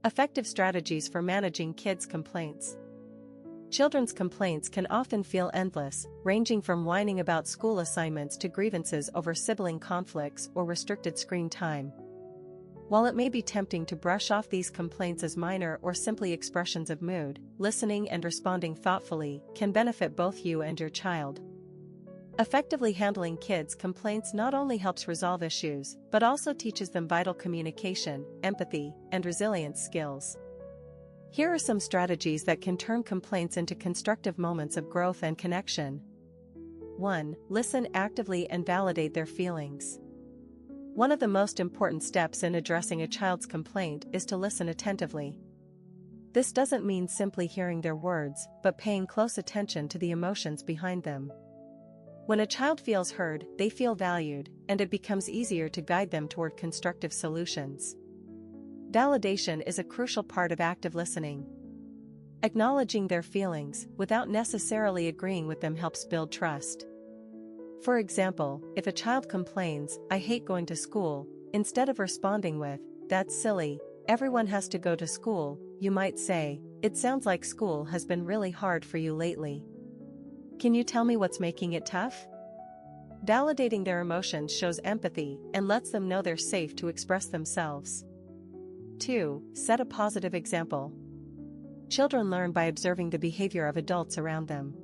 Effective strategies for managing kids' complaints. Children's complaints can often feel endless, ranging from whining about school assignments to grievances over sibling conflicts or restricted screen time. While it may be tempting to brush off these complaints as minor or simply expressions of mood, listening and responding thoughtfully can benefit both you and your child. Effectively handling kids' complaints not only helps resolve issues, but also teaches them vital communication, empathy, and resilience skills. Here are some strategies that can turn complaints into constructive moments of growth and connection. 1. Listen actively and validate their feelings. One of the most important steps in addressing a child's complaint is to listen attentively. This doesn't mean simply hearing their words, but paying close attention to the emotions behind them. When a child feels heard, they feel valued, and it becomes easier to guide them toward constructive solutions. Validation is a crucial part of active listening. Acknowledging their feelings, without necessarily agreeing with them, helps build trust. For example, if a child complains, "I hate going to school," instead of responding with, "That's silly, everyone has to go to school," you might say, "It sounds like school has been really hard for you lately. Can you tell me what's making it tough?" Validating their emotions shows empathy and lets them know they're safe to express themselves. 2. Set a positive example. Children learn by observing the behavior of adults around them.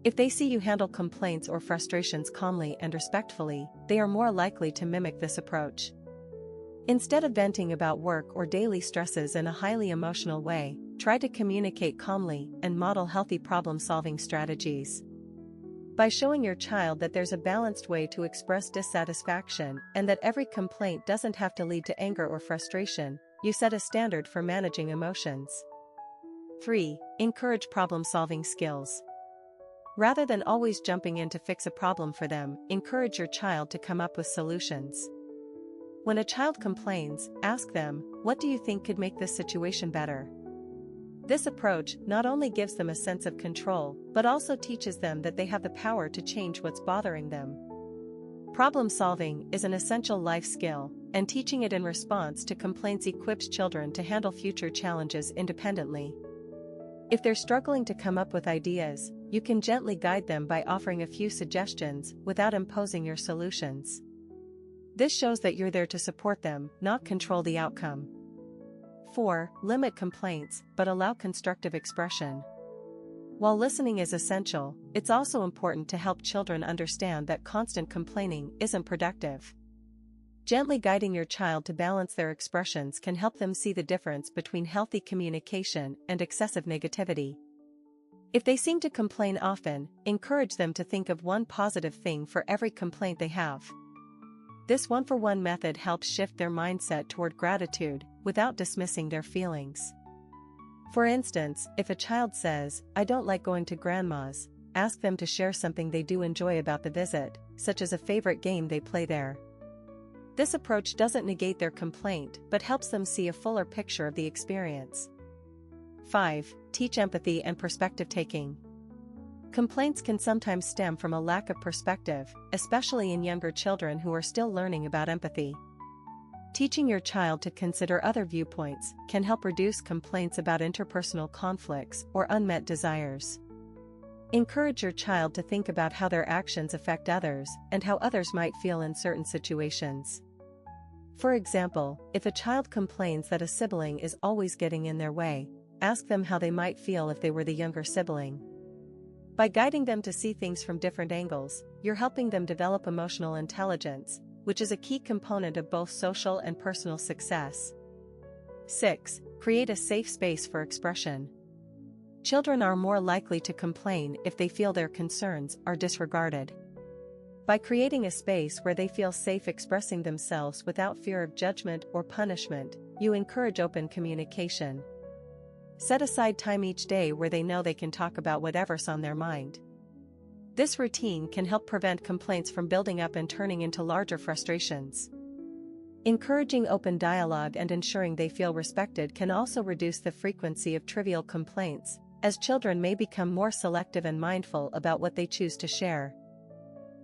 If they see you handle complaints or frustrations calmly and respectfully, they are more likely to mimic this approach. Instead of venting about work or daily stresses in a highly emotional way, try to communicate calmly and model healthy problem-solving strategies. By showing your child that there's a balanced way to express dissatisfaction and that every complaint doesn't have to lead to anger or frustration, you set a standard for managing emotions. 3. Encourage problem-solving skills. Rather than always jumping in to fix a problem for them, encourage your child to come up with solutions. When a child complains, ask them, "What do you think could make this situation better?" This approach not only gives them a sense of control, but also teaches them that they have the power to change what's bothering them. Problem solving is an essential life skill, and teaching it in response to complaints equips children to handle future challenges independently. If they're struggling to come up with ideas, you can gently guide them by offering a few suggestions without imposing your solutions. This shows that you're there to support them, not control the outcome. 4. Limit complaints, but allow constructive expression. While listening is essential, it's also important to help children understand that constant complaining isn't productive. Gently guiding your child to balance their expressions can help them see the difference between healthy communication and excessive negativity. If they seem to complain often, encourage them to think of one positive thing for every complaint they have. This one-for-one method helps shift their mindset toward gratitude, without dismissing their feelings. For instance, if a child says, "I don't like going to grandma's," ask them to share something they do enjoy about the visit, such as a favorite game they play there. This approach doesn't negate their complaint, but helps them see a fuller picture of the experience. 5. Teach empathy and perspective taking. Complaints can sometimes stem from a lack of perspective, especially in younger children who are still learning about empathy. Teaching your child to consider other viewpoints can help reduce complaints about interpersonal conflicts or unmet desires. Encourage your child to think about how their actions affect others and how others might feel in certain situations. For example, if a child complains that a sibling is always getting in their way, ask them how they might feel if they were the younger sibling. By guiding them to see things from different angles, you're helping them develop emotional intelligence, which is a key component of both social and personal success. 6. Create a safe space for expression. Children are more likely to complain if they feel their concerns are disregarded. By creating a space where they feel safe expressing themselves without fear of judgment or punishment, you encourage open communication. Set aside time each day where they know they can talk about whatever's on their mind. This routine can help prevent complaints from building up and turning into larger frustrations. Encouraging open dialogue and ensuring they feel respected can also reduce the frequency of trivial complaints, as children may become more selective and mindful about what they choose to share.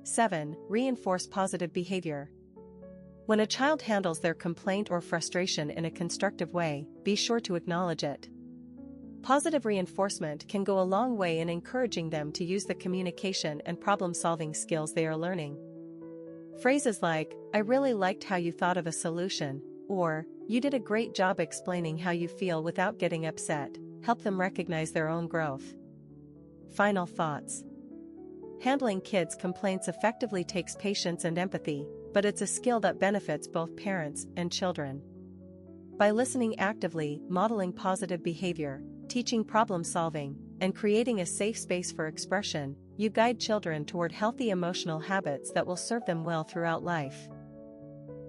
7. Reinforce positive behavior. When a child handles their complaint or frustration in a constructive way, be sure to acknowledge it. Positive reinforcement can go a long way in encouraging them to use the communication and problem-solving skills they are learning. Phrases like, "I really liked how you thought of a solution," or, "You did a great job explaining how you feel without getting upset," help them recognize their own growth. Final thoughts. Handling kids' complaints effectively takes patience and empathy, but it's a skill that benefits both parents and children. By listening actively, modeling positive behavior, teaching problem-solving, and creating a safe space for expression, you guide children toward healthy emotional habits that will serve them well throughout life.